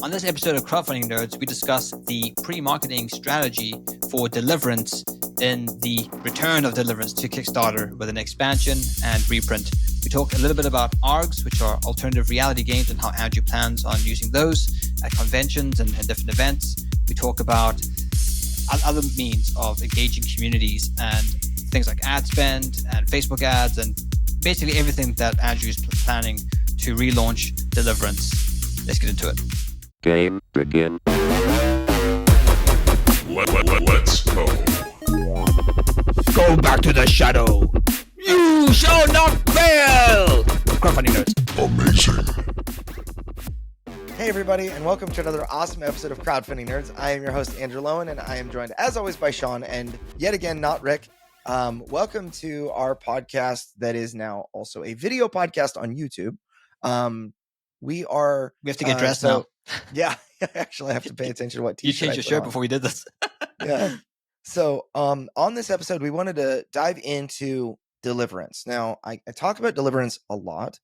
On this episode of Crowdfunding Nerds, we discuss the pre-marketing strategy for Deliverance in the return of Deliverance to Kickstarter with an expansion and reprint. We talk a little bit about ARGs, which are alternative reality games, and how Andrew plans on using those at conventions and different events. We talk about other means of engaging communities and things like ad spend and Facebook ads and basically everything that Andrew is planning to relaunch Deliverance. Let's get into it. Game begin. Let's go. Go back to the shadow. You shall not fail. Crowdfunding Nerds. Amazing. Hey everybody, and welcome to another awesome episode of Crowdfunding Nerds. I am your host, Andrew Lowen, and I am joined, as always, by Sean, and yet again, not Rick. Welcome to our podcast that is now also a video podcast on YouTube. We have to get dressed now. Yeah, actually, I have to pay attention to what You t-shirt changed your shirt before we did this. Yeah. So on this episode, we wanted to dive into Deliverance. Now, I talk about Deliverance a lot,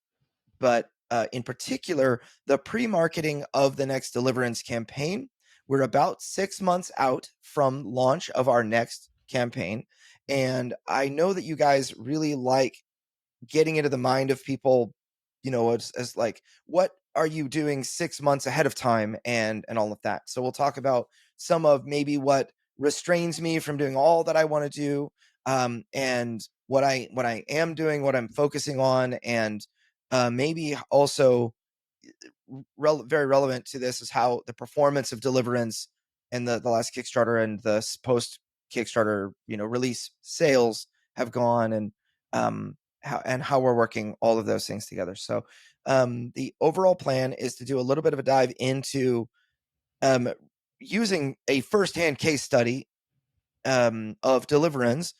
but in particular, the pre-marketing of the next Deliverance campaign. We're about 6 months out from launch of our next campaign. And I know that you guys really like getting into the mind of people, you know, as like, what are you doing 6 months ahead of time and all of that. So we'll talk about some of maybe what restrains me from doing all that I want to do, and what I am doing, what I'm focusing on, and maybe also very relevant to this is how the performance of Deliverance and the last Kickstarter and the post Kickstarter, release sales have gone, and how we're working all of those things together. So the overall plan is to do a little bit of a dive into using a firsthand case study of Deliverance,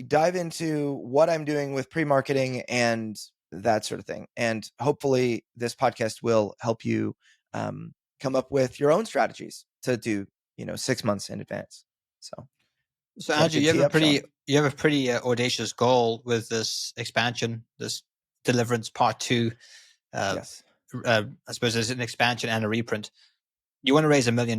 dive into what I'm doing with pre-marketing and that sort of thing. And hopefully this podcast will help you come up with your own strategies to do, 6 months in advance. So Andrew, you have a pretty audacious goal with this expansion, this Deliverance Part 2. Yes. I suppose there's an expansion and a reprint. You want to raise $1 million.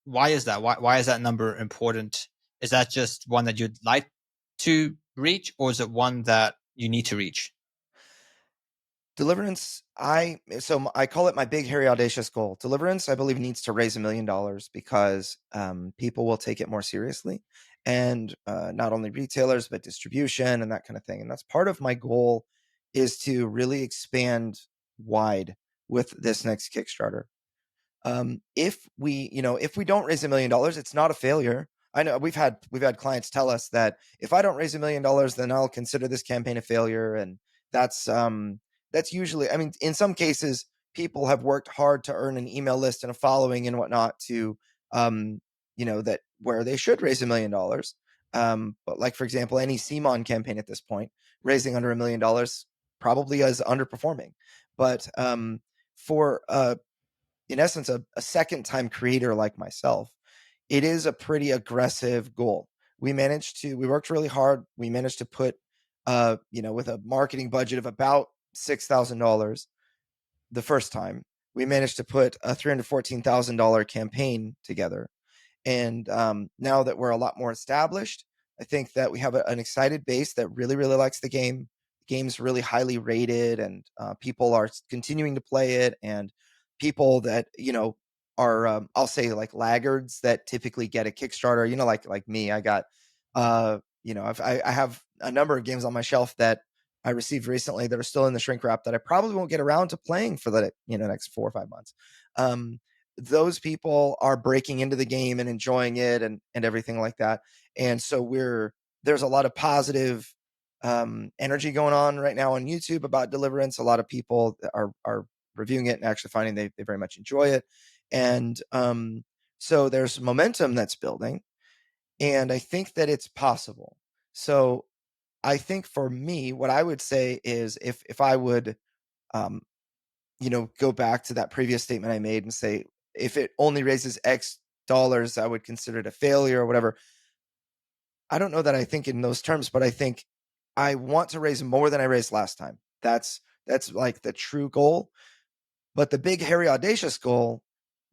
Why is that? Why is that number important? Is that just one that you'd like to reach, or is it one that you need to reach? Deliverance, I call it my big, hairy, audacious goal. Deliverance, I believe, needs to raise $1 million because people will take it more seriously, and not only retailers, but distribution and that kind of thing. And that's part of my goal, is to really expand wide with this next Kickstarter. If we don't raise $1 million, it's not a failure. I know we've had clients tell us that if I don't raise $1 million, then I'll consider this campaign a failure. And that's usually, I mean, in some cases, people have worked hard to earn an email list and a following and whatnot to, that where they should raise $1 million. But like, for example, any CMON campaign at this point, raising under $1 million probably is underperforming. But for in essence, a second time creator like myself, it is a pretty aggressive goal. We worked really hard. We managed to put, with a marketing budget of about $6,000 the first time, we managed to put a $314,000 campaign together. And now that we're a lot more established, I think that we have an excited base that really, really likes the game. The game's really highly rated, and people are continuing to play it. And people that, are, I'll say, like laggards that typically get a Kickstarter, like me, I got, I have a number of games on my shelf that I received recently that are still in the shrink wrap that I probably won't get around to playing for the next 4 or 5 months. Those people are breaking into the game and enjoying it and everything like that. And so there's a lot of positive energy going on right now on YouTube about Deliverance. A lot of people are reviewing it and actually finding they very much enjoy it. And so there's momentum that's building, and I think that it's possible. So I think for me, what I would say is if I would, go back to that previous statement I made and say, if it only raises X dollars, I would consider it a failure or whatever. I don't know that I think in those terms, but I think I want to raise more than I raised last time. That's like the true goal. But the big, hairy, audacious goal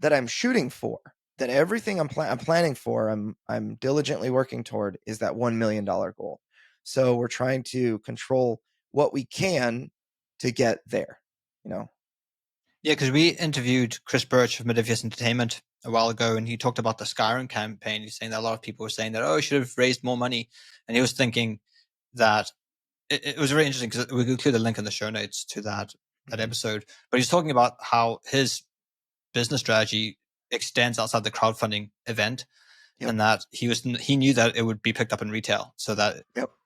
that I'm shooting for, that everything I'm planning for, I'm diligently working toward, is that $1 million goal. So we're trying to control what we can to get there, you know? Yeah, because we interviewed Chris Birch of Modifius Entertainment a while ago, and he talked about the Skyrim campaign. He's saying that a lot of people were saying that, oh, I should have raised more money. And he was thinking that it was very interesting because we include a link in the show notes to that episode. But he's talking about how his business strategy extends outside the crowdfunding event, and that he knew that it would be picked up in retail, so that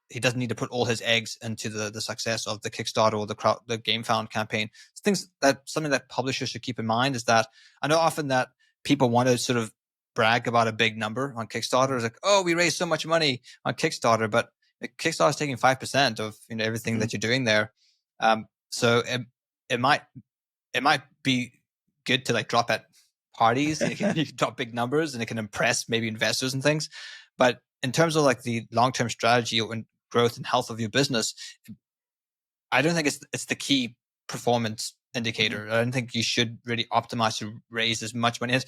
he doesn't need to put all his eggs into the success of the Kickstarter or the GameFound campaign. Something that publishers should keep in mind is that I know often that people want to sort of brag about a big number on Kickstarter. It's like, oh, we raised so much money on Kickstarter, but Kickstarter is taking 5% of everything that you're doing there. So it might be good to like drop at parties. You can drop big numbers and it can impress maybe investors and things. But in terms of like the long-term strategy and growth and health of your business, I don't think it's the key performance indicator. I don't think you should really optimize to raise as much money.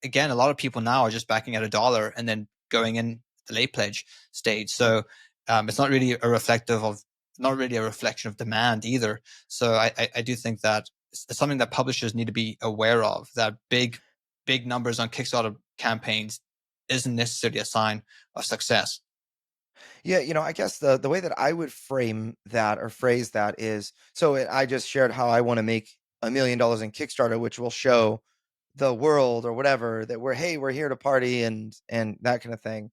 Again, a lot of people now are just backing at $1 and then going in the late pledge stage. So it's not really a reflection of demand either. So I do think that it's something that publishers need to be aware of, that big numbers on Kickstarter campaigns isn't necessarily a sign of success. Yeah, I guess the way that I would frame that or phrase that is, so I just shared how I want to make $1 million in Kickstarter, which will show the world or whatever that we're here to party and that kind of thing.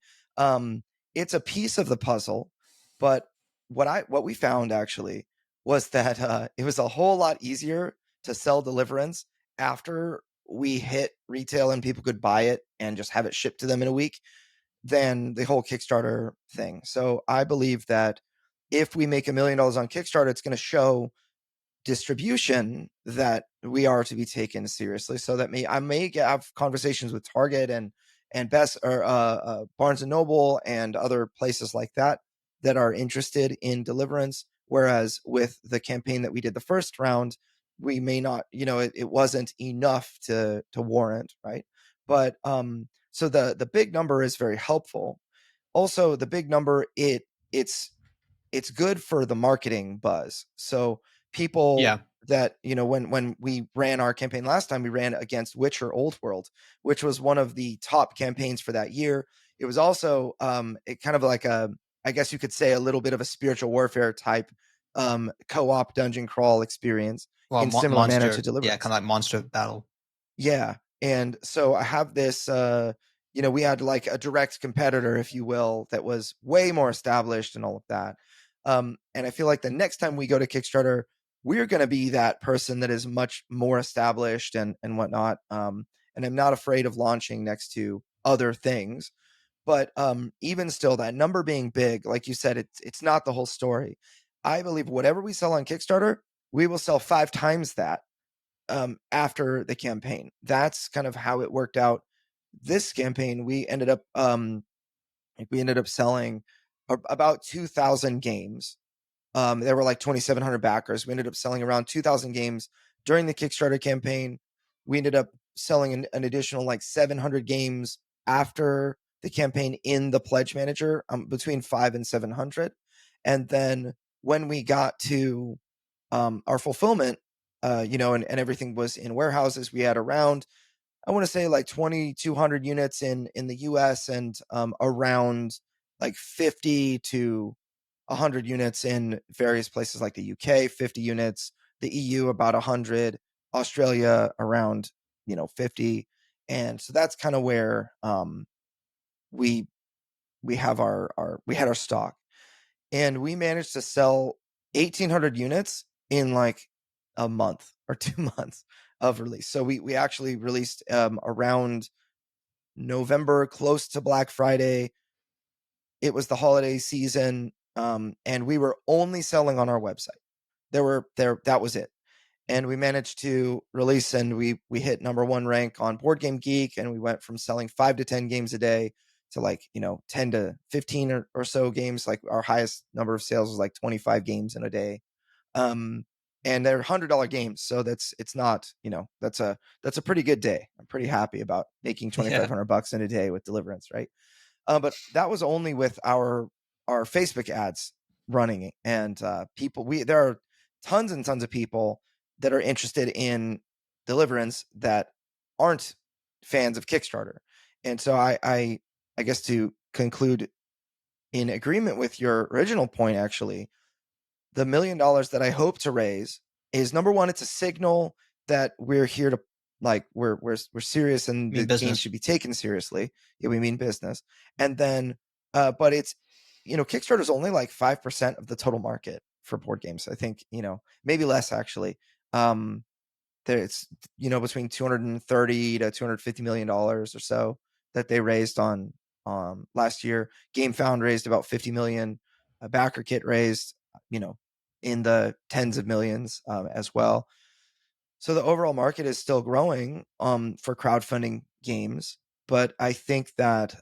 It's a piece of the puzzle, but what we found actually was that it was a whole lot easier to sell Deliverance after we hit retail and people could buy it and just have it shipped to them in a week than the whole Kickstarter thing. So I believe that if we make $1 million on Kickstarter, it's going to show distribution that we are to be taken seriously. So that I may have conversations with Target and Best or Barnes and Noble and other places like that are interested in Deliverance. Whereas with the campaign that we did the first round, we may not, it wasn't enough to warrant, right? But so the big number is very helpful. Also, the big number it's good for the marketing buzz. So people that when we ran our campaign last time, we ran against Witcher Old World, which was one of the top campaigns for that year. It was also it kind of like I guess you could say a little bit of a spiritual warfare type co-op dungeon crawl experience in similar manner to Deliverance. Yeah, kind of like monster battle. Yeah. And so I have this, we had like a direct competitor, if you will, that was way more established and all of that. And I feel like the next time we go to Kickstarter, we're going to be that person that is much more established and whatnot. And I'm not afraid of launching next to other things. But even still, that number being big, like you said, it's not the whole story. I believe whatever we sell on Kickstarter, we will sell 5 times that after the campaign. That's kind of how it worked out. This campaign, we ended up selling about 2,000 games. There were like 2,700 backers. We ended up selling around 2,000 games during the Kickstarter campaign. We ended up selling an additional like 700 games after the campaign in the Pledge Manager, between 500 and 700. And then when we got to our fulfillment, and everything was in warehouses, we had around, I want to say like 2,200 units in the US and around like 50 to 100 units in various places like the UK, 50 units, the EU about 100, Australia around 50. And so that's kind of where we have we had our stock. And we managed to sell 1,800 units in like a month or 2 months of release. So we actually released around November, close to Black Friday. It was the holiday season, and we were only selling on our website. That was it. And we managed to release, and we hit #1 rank on Board Game Geek, and we went from selling 5 to 10 games a day to like 10 to 15 or so games. Like our highest number of sales was like 25 games in a day. and they're $100 games. So it's not, that's a pretty good day. I'm pretty happy about making Yeah. $2,500 in a day with Deliverance, right? But that was only with our Facebook ads running, and there are tons and tons of people that are interested in Deliverance that aren't fans of Kickstarter. And so I guess to conclude in agreement with your original point, actually, the $1 million that I hope to raise is, number one, it's a signal that we're here to, like, we're serious and Mean the game business. should be taken seriously. Yeah, we mean business. And then, but it's, Kickstarter is only like 5% of the total market for board games. I think, maybe less actually. It's, between 230 to $250 million or so that they raised on last year. GameFound raised about 50 million. BackerKit raised, in the tens of millions as well. So the overall market is still growing for crowdfunding games, but I think that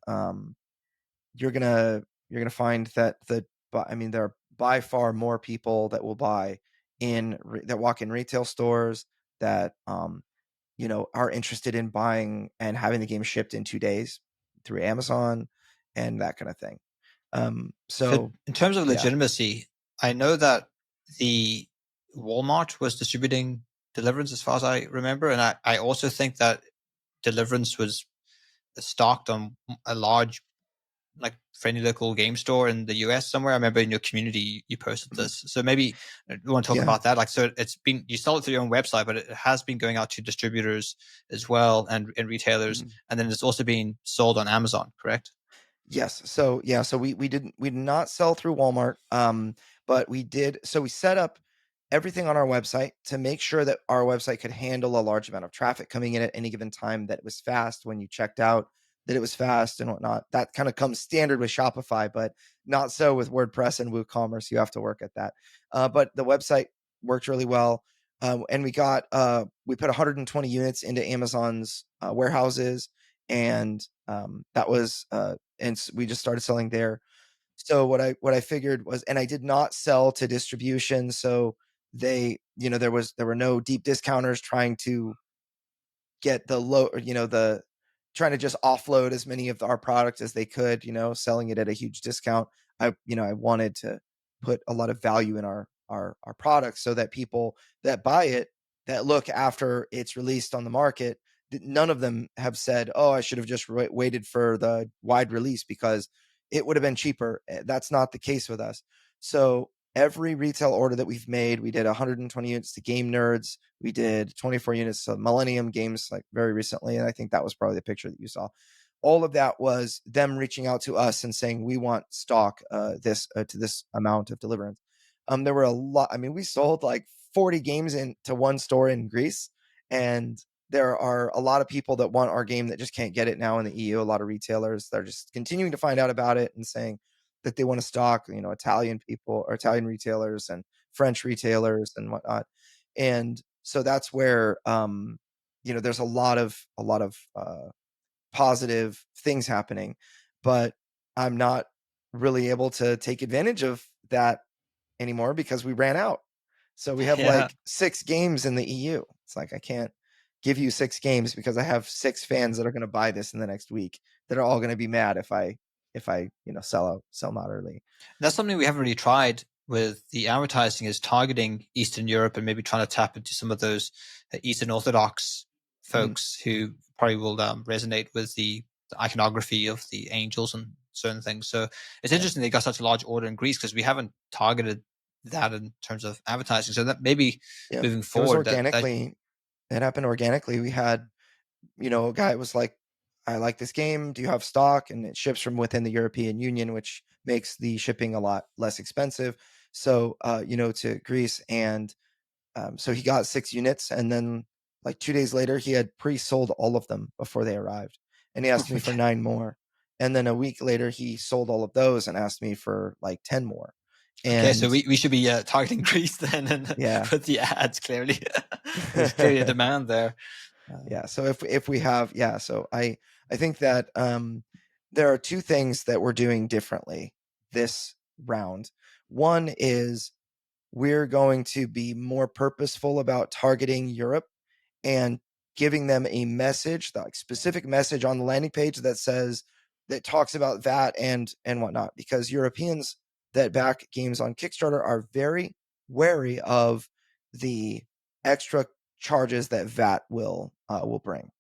you're gonna find that there are by far more people that will buy that walk in retail stores that are interested in buying and having the game shipped in 2 days through Amazon and that kind of thing. So So in terms of yeah. legitimacy, I know that the Walmart was distributing Deliverance as far as I remember. And I also think that Deliverance was stocked on a large, like, friendly local game store in the US somewhere. I remember in your community you posted this. So maybe you want to talk Yeah. about that. Like, so you sell it through your own website, but it has been going out to distributors as well and retailers. And then it's also being sold on Amazon, correct? Yes. So yeah. So we did not sell through Walmart. But we did. So we set up everything on our website to make sure that our website could handle a large amount of traffic coming in at any given time. That it was fast when you checked out. That it was fast and whatnot. That kind of comes standard with Shopify, but not so with WordPress and WooCommerce. You have to work at that. But the website worked really well. And we put 120 units into Amazon's warehouses, and that was and we just started selling there. So what I figured was, and I did not sell to distribution, so there were no deep discounters trying to get the low, the trying to just offload as many of our products as they could, selling it at a huge discount. I wanted to put a lot of value in our products so that people that buy it, that look after it's released on the market, none of them have said, "Oh, I should have just waited for the wide release because it would have been cheaper." That's not the case with us. So every retail order that we've made, we did 120 units to Game Nerds. We did 24 units to Millennium Games, like, very recently. And I think that was probably the picture that you saw. All of that was them reaching out to us and saying, we want stock to this amount of Deliverance. There were a lot. I mean, we sold like 40 games into one store in Greece. And there are a lot of people that want our game that just can't get it now in the EU. A lot of retailers, they're just continuing to find out about it and saying that they want to stock, Italian people or Italian retailers and French retailers and whatnot. And so that's where, there's a lot of positive things happening, but I'm not really able to take advantage of that anymore because we ran out. So we have Yeah. like 6 games in the EU. It's like, I can't give you 6 games because I have 6 fans that are going to buy this in the next week that are all going to be mad if I sell them out early. That's something we haven't really tried with the advertising, is targeting Eastern Europe and maybe trying to tap into some of those Eastern Orthodox folks who probably will resonate with the iconography of the angels and certain things. So it's interesting they got such a large order in Greece because we haven't targeted that in terms of advertising. So that maybe moving It was forward, that organically. It happened organically. We had, a guy was like, I like this game. Do you have stock? And it ships from within the European Union, which makes the shipping a lot less expensive. So, to Greece. And so he got 6 units. And then, like, 2 days later, he had pre-sold all of them before they arrived. And he asked me for 9 more. And then a week later, he sold all of those and asked me for like 10 more. okay, so And we should be targeting Greece then and yeah. put the ads clearly. There's clearly a demand there. Yeah. So if we have, so I think that there are 2 things that we're doing differently this round. One is we're going to be more purposeful about targeting Europe and giving them a message, like specific message on the landing page that talks about that and whatnot, because Europeans that back games on Kickstarter are very wary of the extra charges that VAT will bring.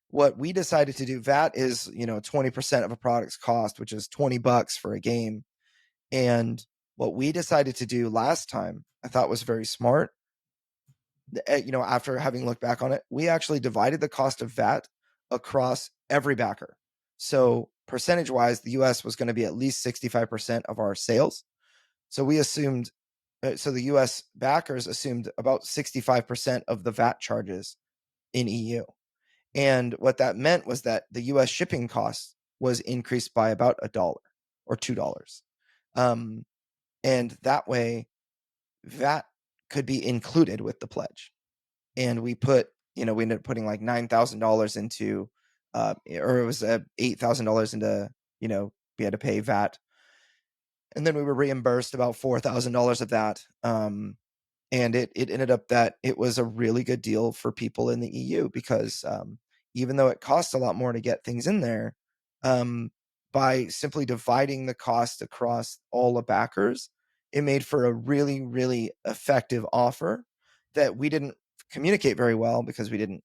What we decided to do, VAT is 20% of a product's cost, which is $20 for a game. And what we decided to do last time, I thought was very smart. After having looked back on it, we actually divided the cost of VAT across every backer. So percentage wise, the US was going to be at least 65% of our sales. So we assumed, so the US backers assumed about 65% of the VAT charges in EU. And what that meant was that the US shipping cost was increased by about $1 or $2. And that way, VAT could be included with the pledge. And we ended up putting like $9,000 into, or it was $8,000 into, we had to pay VAT. And then we were reimbursed about $4,000 of that. And it ended up that it was a really good deal for people in the EU because even though it costs a lot more to get things in there, by simply dividing the cost across all the backers, it made for a really, really effective offer that we didn't communicate very well because I didn't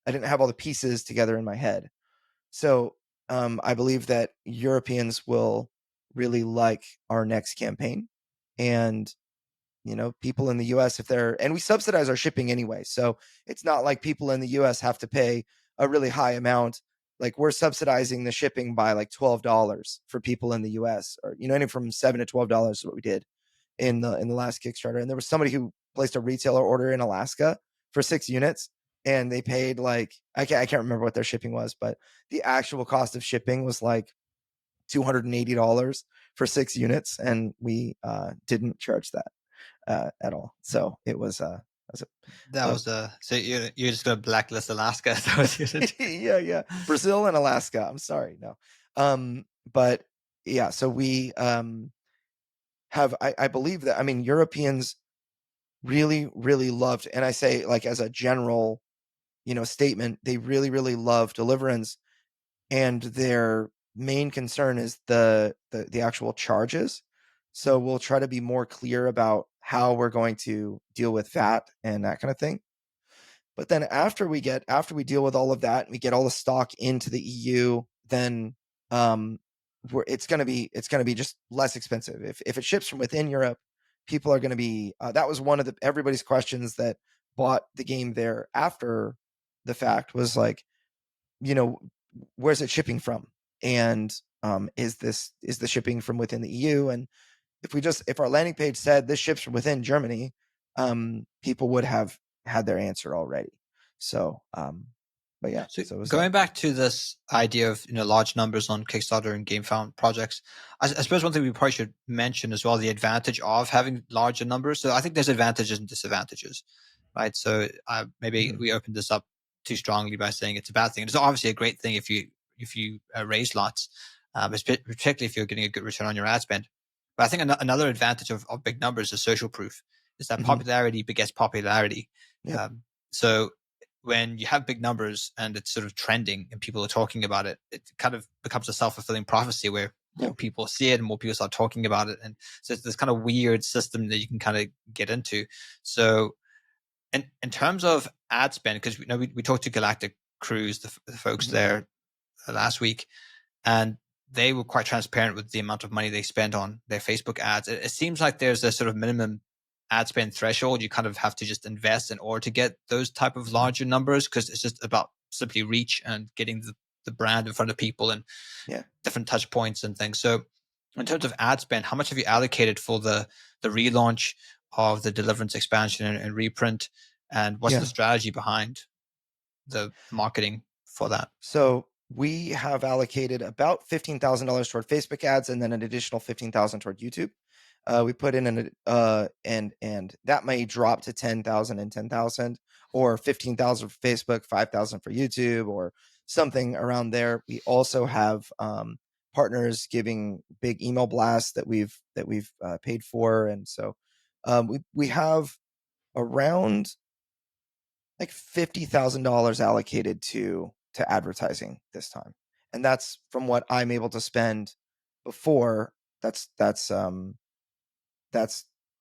have all the pieces together in my head. So I believe that Europeans will really like our next campaign, and people in the US, and we subsidize our shipping anyway. So it's not like people in the US have to pay a really high amount. Like we're subsidizing the shipping by like $12 for people in the US, or, anything from $7 to $12 is what we did in the last Kickstarter. And there was somebody who placed a retailer order in Alaska for 6 units, and they paid like, I can't remember what their shipping was, but the actual cost of shipping was like $280 for 6 units. And we didn't charge that at all. So it was so you're just gonna blacklist Alaska. yeah, Brazil and Alaska. I'm sorry, no. But yeah, so we have I believe that, Europeans really, really loved, and I say like as a general statement, they really, really love Deliverance, and their main concern is the actual charges. So we'll try to be more clear about how we're going to deal with VAT and that kind of thing. But then after we deal with all of that, and we get all the stock into the EU, then it's going to be just less expensive. If it ships from within Europe, people are going to be that was one of everybody's questions that bought the game there after the fact, was like, where's it shipping from? And is the shipping from within the EU? And if our landing page said this ships from within Germany, people would have had their answer already. So, but yeah. So going back to this idea of large numbers on Kickstarter and GameFound projects, I suppose one thing we probably should mention as well, the advantage of having larger numbers. So I think there's advantages and disadvantages, right? So maybe we opened this up too strongly by saying it's a bad thing. It's obviously a great thing if you raise lots, particularly if you're getting a good return on your ad spend. But I think another advantage of big numbers is social proof. Is that popularity begets popularity. Yep. So when you have big numbers and it's sort of trending and people are talking about it, it kind of becomes a self-fulfilling prophecy where more people see it and more people start talking about it. And so it's this kind of weird system that you can kind of get into. So in terms of ad spend, because we talked to Galactic Cruise, the folks there last week, and they were quite transparent with the amount of money they spent on their Facebook ads. It seems like there's a sort of minimum ad spend threshold you kind of have to just invest in order to get those type of larger numbers, because it's just about simply reach and getting the brand in front of people and different touch points and things. So in terms of ad spend, how much have you allocated for the relaunch of the Deliverance expansion and reprint, and what's the strategy behind the marketing for that? So we have allocated about $15,000 toward Facebook ads, and then an additional $15,000 toward YouTube. We put in and that may drop to 10,000 and 10,000, or 15,000 for Facebook, 5,000 for YouTube, or something around there. We also have partners giving big email blasts that we've paid for, and so We have around like $50,000 allocated to advertising this time, and that's from what I'm able to spend before. That's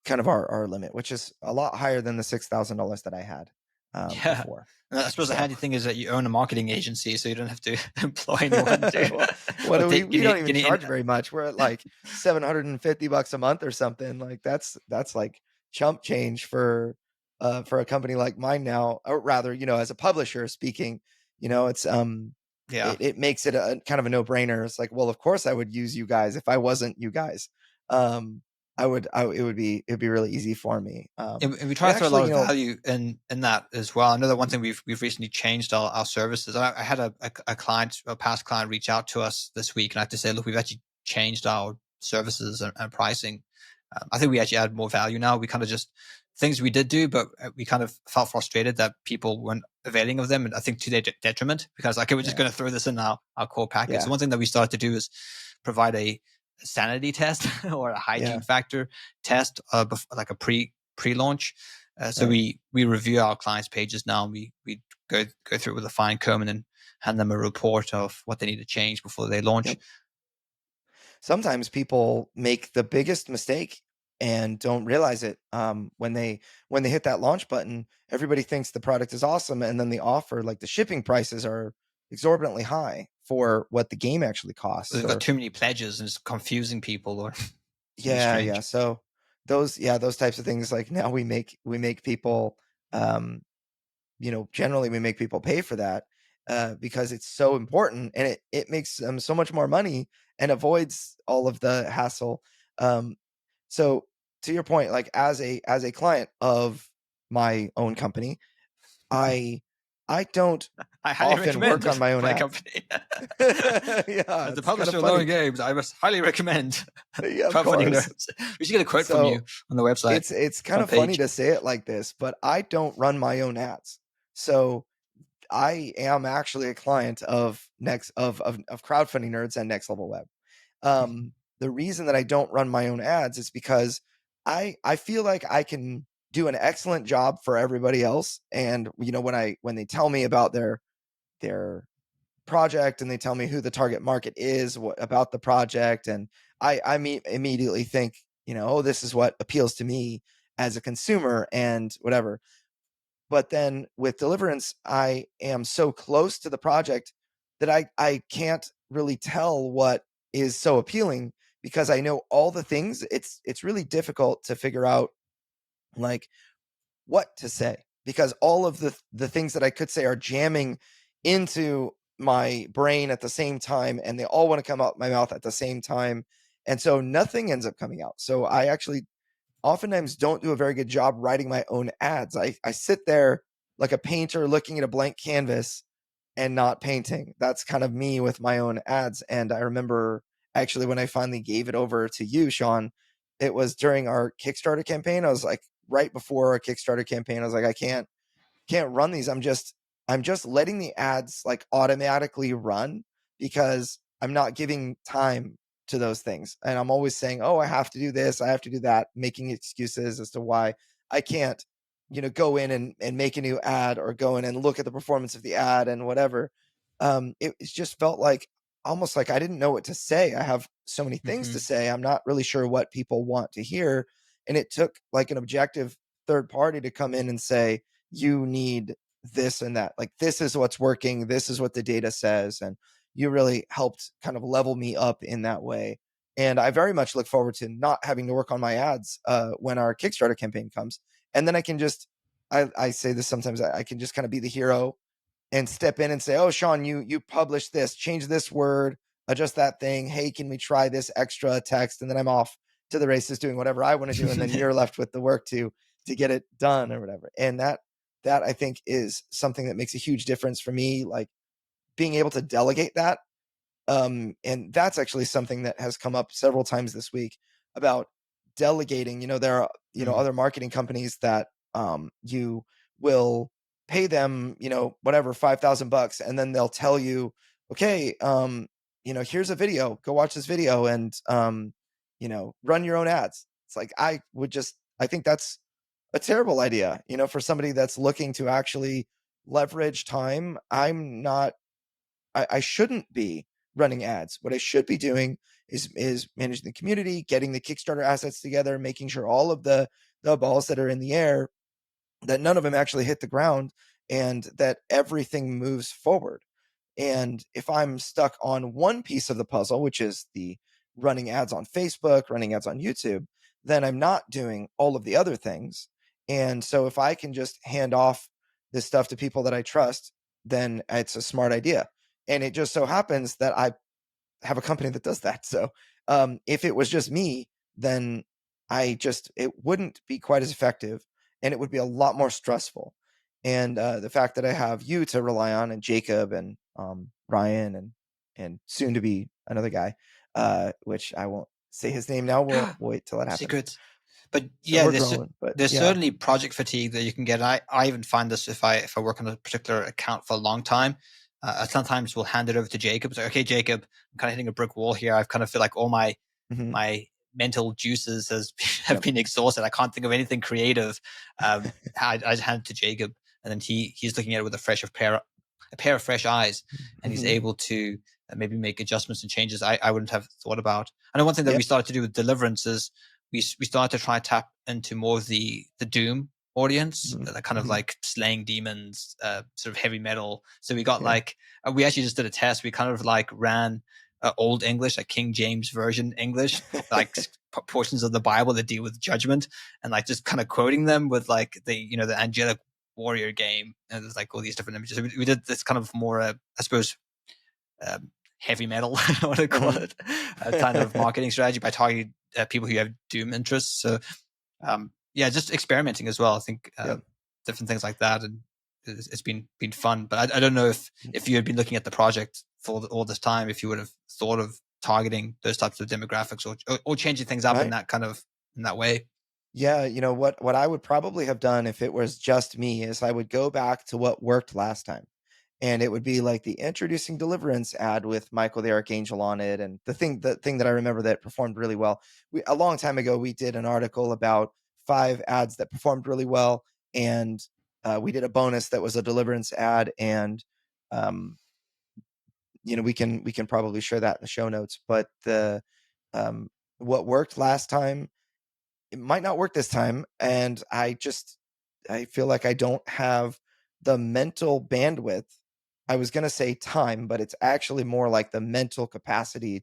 kind of our limit, which is a lot higher than the $6,000 that I had Yeah. before. And I suppose the So, handy thing is that you own a marketing agency, so you don't have to employ anyone to. well, what do we don't even getting charge very much. We're at like $750 a month or something. Like that's like chump change for a company like mine now, or rather, as a publisher speaking, it's Yeah. it makes it a kind of a no-brainer. It's like, well, of course I would use you guys if I wasn't you guys. It'd be really easy for me. And we try And to throw a lot actually, of value in that as well. I know that one thing we've recently changed our services. I had a client, a past client, reach out to us this week, and I have to say, look, we've actually changed our services and pricing. I think we actually add more value now. We kind of just things we did do, but we kind of felt frustrated that people weren't availing of them, and I think to their detriment, because like, okay, we're just going to throw this in our core package. Yeah. So one thing that we started to do is provide a sanity test or a hygiene factor test, like a pre-launch. So Right. we review our clients' pages now, and we go through it with a fine comb and then hand them a report of what they need to change before they launch. Yep. Sometimes people make the biggest mistake and don't realize it. When they hit that launch button, everybody thinks the product is awesome, and then the offer, like the shipping prices, are exorbitantly high for what the game actually costs. They've got too many pledges and it's confusing people, or it's really strange. Yeah. So those types of things, like now we make people, generally we make people pay for that because it's so important, and it makes them so much more money and avoids all of the hassle. So to your point, like as a client of my own company, I don't I highly often recommend work on my own my ads. company. Yeah, As the it's kind publisher of of Low funny. Games, I must highly recommend Yeah, of Crowdfunding course. Nerds. We should get a quote from you So on the website it's kind front of funny page. to say it like this, but I don't run my own ads. So I am actually a client of Crowdfunding Nerds and Next Level Web. The reason that I don't run my own ads is because I feel like I can do an excellent job for everybody else. And when they tell me about their project, and they tell me who the target market is, what about the project, and I immediately think, oh, this is what appeals to me as a consumer and whatever. But then with Deliverance, I am so close to the project that I can't really tell what is so appealing, because I know all the things. It's really difficult to figure out like what to say, because all of the things that I could say are jamming into my brain at the same time, and they all want to come out my mouth at the same time. And so nothing ends up coming out. So I actually oftentimes don't do a very good job writing my own ads. I sit there like a painter looking at a blank canvas and not painting. That's kind of me with my own ads. And I remember actually when I finally gave it over to you, Sean, it was during our Kickstarter campaign. I was like, right before our Kickstarter campaign, I was like, I can't run these. I'm just letting the ads like automatically run, because I'm not giving time to those things. And I'm always saying, oh, I have to do this, I have to do that, making excuses as to why I can't, go in and make a new ad, or go in and look at the performance of the ad and whatever. It just felt like almost like I didn't know what to say. I have so many things to say. I'm not really sure what people want to hear. And it took like an objective third party to come in and say, you need this and that. Like, this is what's working. This is what the data says. And you really helped kind of level me up in that way. And I very much look forward to not having to work on my ads when our Kickstarter campaign comes. And then I can just, I say this sometimes, I can just kind of be the hero and step in and say, oh, Sean, you published this, change this word, adjust that thing. Hey, can we try this extra text? And then I'm off to the races doing whatever I want to do. And then you're left with the work to get it done or whatever. And that I think is something that makes a huge difference for me, like being able to delegate that. And that's actually something that has come up several times this week about delegating. There are, other marketing companies that you will pay them, whatever, $5,000, and then they'll tell you, okay, here's a video, go watch this video, and run your own ads. It's like, I think that's a terrible idea, for somebody that's looking to actually leverage time. I shouldn't be running ads. What I should be doing is managing the community, getting the Kickstarter assets together, making sure all of the balls that are in the air, that none of them actually hit the ground, and that everything moves forward. And if I'm stuck on one piece of the puzzle, which is the running ads on Facebook, running ads on YouTube, then I'm not doing all of the other things. And so if I can just hand off this stuff to people that I trust, then it's a smart idea. And it just so happens that I have a company that does that. So if it was just me, then it wouldn't be quite as effective, and it would be a lot more stressful. And the fact that I have you to rely on, and Jacob, and Ryan, and soon to be another guy, which I won't say his name now. We'll wait till that happens. Secrets. But So yeah, we're growing. But there's yeah. certainly project fatigue that you can get. I even find this if I work on a particular account for a long time. I sometimes will hand it over to Jacob. So, okay, Jacob, I'm kind of hitting a brick wall here. I kind of feel like all my my mental juices have been exhausted. I can't think of anything creative. I just hand it to Jacob, and then he's looking at it with a pair of fresh eyes, and he's able to maybe make adjustments and changes I wouldn't have thought about. I know one thing that we started to do with Deliverance is we started to try to tap into more of the Doom audience, that kind of like slaying demons, sort of heavy metal. So we got we actually just did a test. We kind of like ran Old English, like King James Version English, like portions of the Bible that deal with judgment, and like just kind of quoting them with like the angelic warrior game, and there's like all these different images. So we did this kind of more, I suppose, heavy metal, I want to call it, a kind of marketing strategy by targeting people who have Doom interests. So just experimenting as well. I think different things like that, and it's been fun. But I don't know if you had been looking at the project for all this time, if you would have thought of targeting those types of demographics or changing things up in that way. Yeah, what I would probably have done if it was just me is I would go back to what worked last time. And it would be like the introducing Deliverance ad with Michael the Archangel on it. And the thing that I remember that performed really well, a long time ago, we did an article about 5 ads that performed really well. And we did a bonus that was a Deliverance ad. And, we can probably share that in the show notes. But what worked last time, it might not work this time. And I feel like I don't have the mental bandwidth. I was going to say time, but it's actually more like the mental capacity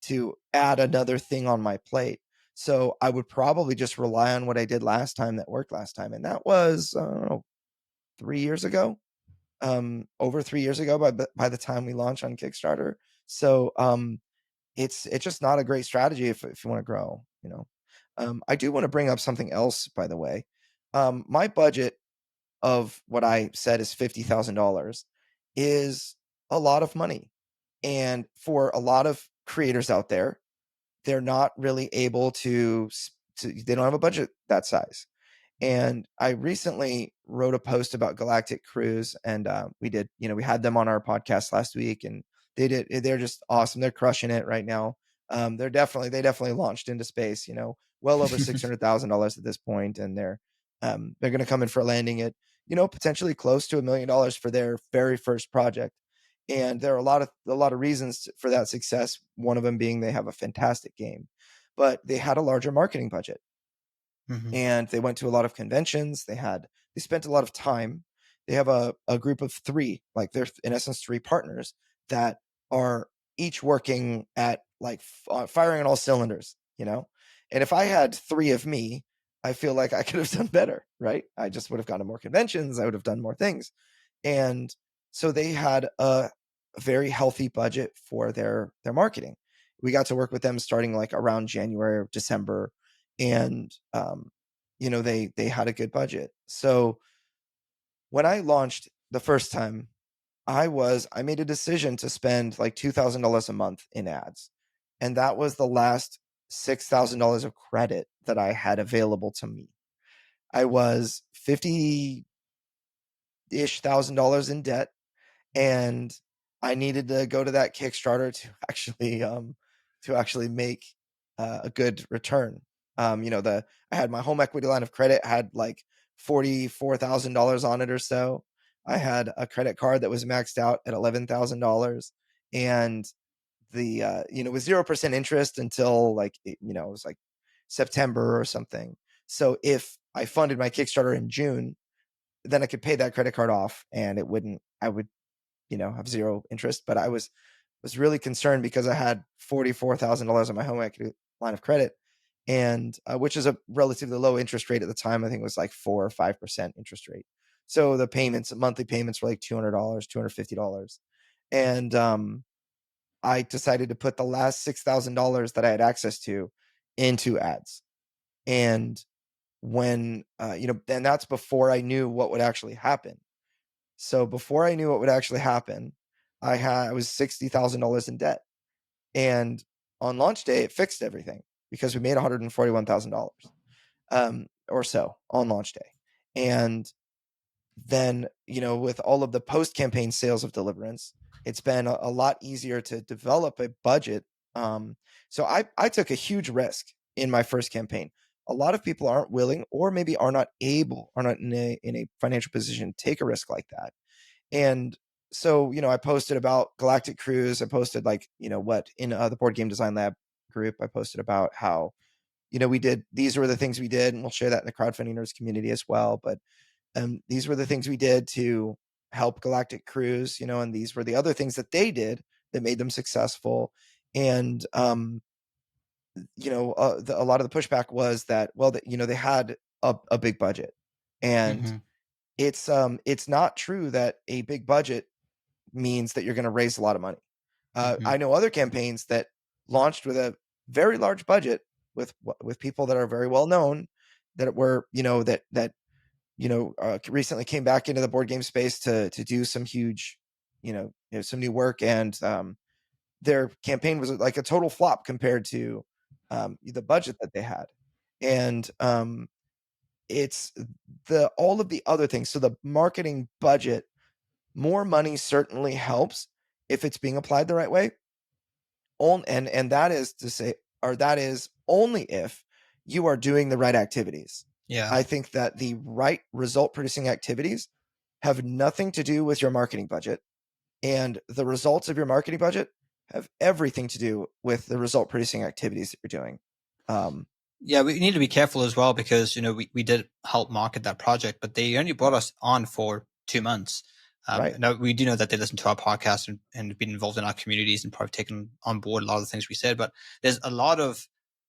to add another thing on my plate. So I would probably just rely on what I did last time that worked last time. And that was, 3 years ago, over 3 years ago by the time we launched on Kickstarter. So it's just not a great strategy if you want to grow, I do want to bring up something else, by the way. My budget of what I said is $50,000 is a lot of money. And for a lot of creators out there, they're not really able to they don't have a budget that size. And I recently wrote a post about Galactic Cruise, and we had them on our podcast last week, and they're just awesome. They're crushing it right now. They definitely launched into space, well over $600,000 at this point, and they're going to come in for a landing at, potentially close to $1 million for their very first project. And there are a lot of reasons for that success. One of them being they have a fantastic game, but they had a larger marketing budget. And they went to a lot of conventions. They spent a lot of time. They have a group of 3, like they're in essence 3 partners that are each working at like firing on all cylinders, And if I had 3 of me, I feel like I could have done better, right? I just would have gone to more conventions. I would have done more things. And so they had a very healthy budget for their marketing. We got to work with them starting like around January or December. And, they had a good budget. So when I launched the first time, I made a decision to spend like $2,000 a month in ads. And that was the last $6,000 of credit that I had available to me. I was $50-ish thousand in debt, and I needed to go to that Kickstarter to actually make a good return. I had my home equity line of credit had like $44,000 on it or so. I had a credit card that was maxed out at $11,000, and the with 0% interest until like it was like September or something. So if I funded my Kickstarter in June, then I could pay that credit card off, and I would have zero interest. But I was really concerned because I had $44,000 on my home equity line of credit, and which is a relatively low interest rate at the time. I think it was like 4 or 5% interest rate. So the monthly payments were like $200, $250, and I decided to put the last $6,000 that I had access to into ads. And when and that's before I knew what would actually happen. So before I knew what would actually happen, I was $60,000 in debt. And on launch day, it fixed everything because we made $141,000 or so on launch day. And then, with all of the post-campaign sales of Deliverance, it's been a lot easier to develop a budget. So I took a huge risk in my first campaign. A lot of people aren't willing, or maybe are not in a financial position to take a risk like that. And so, I posted about Galactic Cruise. I posted like, what in the Board Game Design Lab group, I posted about how, these were the things we did, and we'll share that in the Crowdfunding Nerds community as well. But these were the things we did to help Galactic Cruise, and these were the other things that they did that made them successful. And, a lot of the pushback was that, well, that, they had a big budget, and Mm-hmm. it's not true that a big budget means that you're going to raise a lot of money. Mm-hmm. I know other campaigns that launched with a very large budget with people that are very well known, that were, recently came back into the board game space to do some huge, some new work, and their campaign was like a total flop compared to the budget that they had. And it's all of the other things. So the marketing budget, more money certainly helps if it's being applied the right way. And that is to say, or that is only if you are doing the right activities. Yeah. I think that the right result producing activities have nothing to do with your marketing budget, and the results of your marketing budget have everything to do with the result producing activities that you're doing. Yeah, we need to be careful as well because, we did help market that project, but they only brought us on for 2 months. Right. Now, we do know that they listen to our podcast and been involved in our communities and probably taken on board a lot of the things we said. But there's a lot of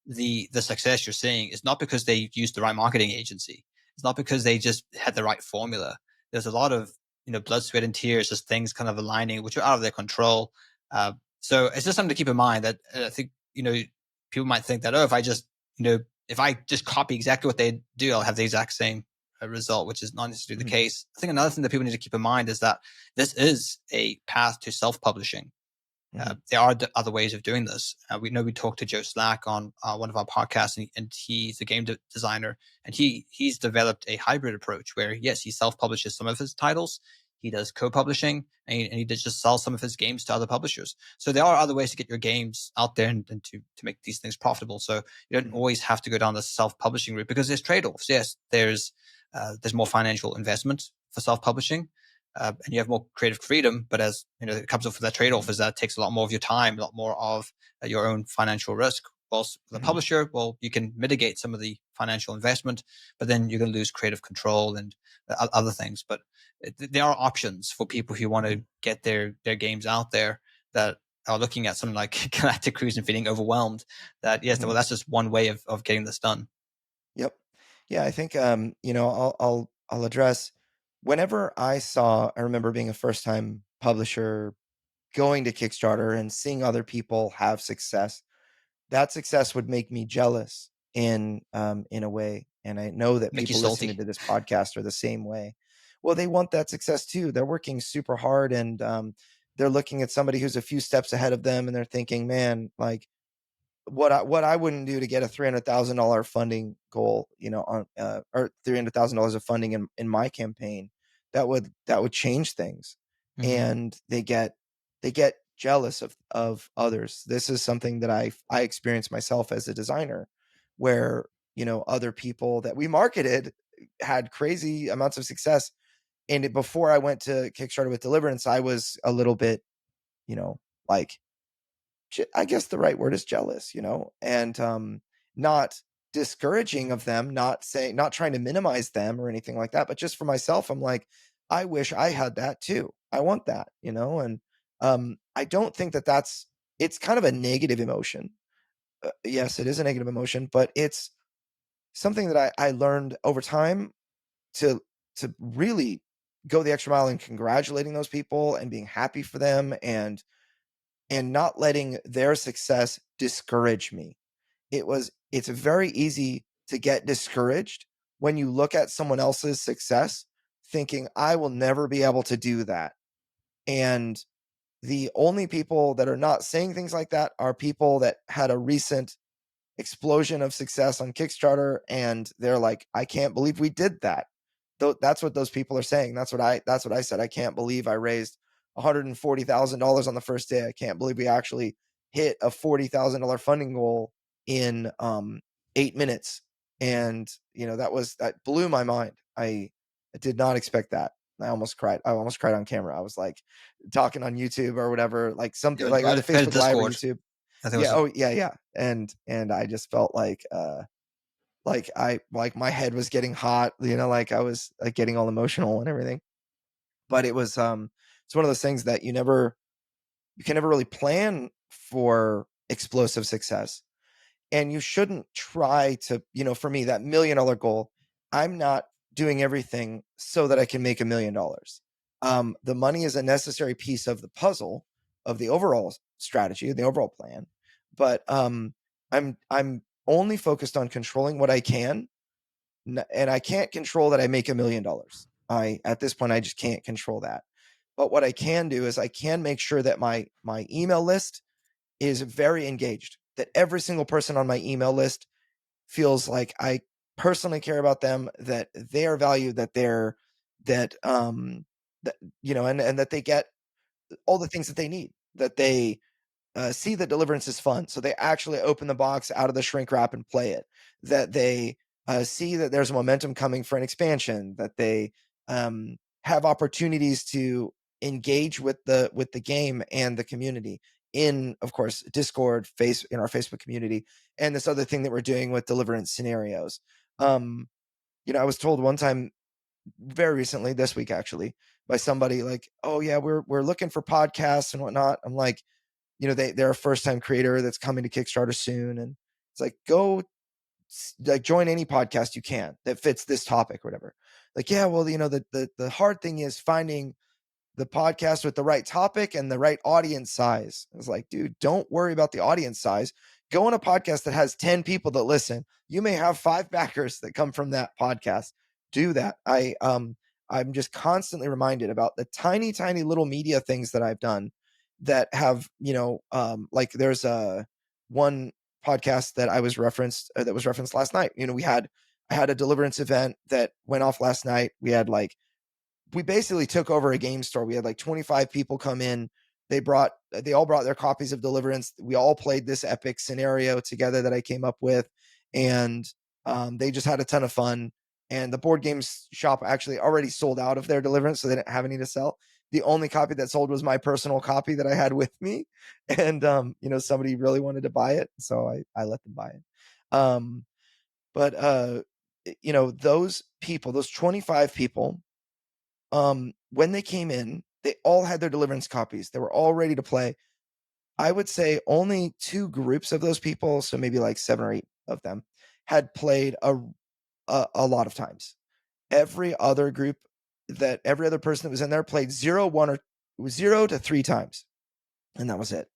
the success you're seeing is not because they used the right marketing agency. It's not because they just had the right formula. There's a lot of, blood, sweat, and tears, just things kind of aligning, which are out of their control. So it's just something to keep in mind that I think, people might think that, if I just, if I just copy exactly what they do, I'll have the exact same result, which is not necessarily the case. I think another thing that people need to keep in mind is that this is a path to self-publishing. There are other ways of doing this. We know we talked to Joe Slack on one of our podcasts, and he's a game designer, and he's developed a hybrid approach where, yes, he self-publishes some of his titles, he does co-publishing, and he does just sell some of his games to other publishers. So there are other ways to get your games out there and to make these things profitable. So you don't always have to go down the self-publishing route because there's trade-offs. Yes, there's more financial investment for self-publishing. And you have more creative freedom, but as it comes up with that trade-off is that it takes a lot more of your time, a lot more of your own financial risk. Whilst the publisher, well, you can mitigate some of the financial investment, but then you're going to lose creative control and other things. But there are options for people who want to get their games out there that are looking at something like Galactic Cruise and feeling overwhelmed. That yes, well, that's just one way of getting this done. Yep. Yeah, I think I'll address. Whenever I remember being a first time publisher, going to Kickstarter and seeing other people have success. That success would make me jealous in a way, and I know that Make you people salty. listening to this podcast are the same way. Well, they want that success too. They're working super hard, and they're looking at somebody who's a few steps ahead of them, and they're thinking, man, like what I wouldn't do to get a $300,000 funding goal, on or $300,000 of funding in my campaign, that would change things. And they get jealous of others. This is something that I experienced myself as a designer, where other people that we marketed had crazy amounts of success. And before I went to Kickstarter with Deliverance, I was a little bit, like, I guess the right word is jealous, and not discouraging of them, not trying to minimize them or anything like that, but just for myself, I'm like, I wish I had that too. I want that, and I don't think it's kind of a negative emotion. Yes, it is a negative emotion, but it's something that I learned over time to really go the extra mile in congratulating those people and being happy for them, and not letting their success discourage me. It's very easy to get discouraged when you look at someone else's success thinking, I will never be able to do that. And the only people that are not saying things like that are people that had a recent explosion of success on Kickstarter, and they're like, I can't believe we did that. That's what those people are saying. That's what I said. I can't believe I raised $140,000 on the first day. I can't believe we actually hit a $40,000 funding goal in 8 minutes. And that blew my mind. I did not expect that. I almost cried. I almost cried on camera. I was like talking on YouTube or whatever, like something like Right, the right, Facebook Live or Discord. YouTube. I think it Yeah. was Oh, yeah. And I just felt like my head was getting hot, like I was like getting all emotional and everything. But it's one of those things that you can never really plan for explosive success. And you shouldn't try to, for me, that $1 million goal, I'm not doing everything so that I can make $1 million. The money is a necessary piece of the puzzle of the overall strategy, the overall plan. But I'm only focused on controlling what I can, and I can't control that I make $1 million. At this point, I just can't control that. But what I can do is I can make sure that my email list is very engaged, that every single person on my email list feels like I personally care about them, that they are valued, that they're that that and that they get all the things that they need, that they see that Deliverance is fun, so they actually open the box out of the shrink wrap and play it, that they see that there's momentum coming for an expansion, that they have opportunities to engage with the game and the community in, of course, Discord, in our Facebook community, and this other thing that we're doing with Deliverance scenarios. I was told one time, very recently, this week actually, by somebody, like, oh yeah, we're looking for podcasts and whatnot. I'm like, they're a first time creator that's coming to Kickstarter soon, and it's like, go like join any podcast you can that fits this topic or whatever. Like, yeah, well, the hard thing is finding the podcast with the right topic and the right audience size. I was like, dude, don't worry about the audience size. Go on a podcast that has 10 people that listen. You may have 5 backers that come from that podcast. Do that. I'm just constantly reminded about the tiny, tiny little media things that I've done that have, like there's one podcast that was referenced last night. I had a Deliverance event that went off last night. We basically took over a game store. We had like 25 people come in. They all brought their copies of Deliverance. We all played this epic scenario together that I came up with, and they just had a ton of fun. And the board games shop actually already sold out of their Deliverance, so they didn't have any to sell. The only copy that sold was my personal copy that I had with me, and somebody really wanted to buy it, so I let them buy it. But those people, those 25 people, when they came in, they all had their Deliverance copies. They were all ready to play. I would say only 2 groups of those people, so maybe like 7 or 8 of them, had played a lot of times. Every other person that was in there played 0 to 3 times, and that was it.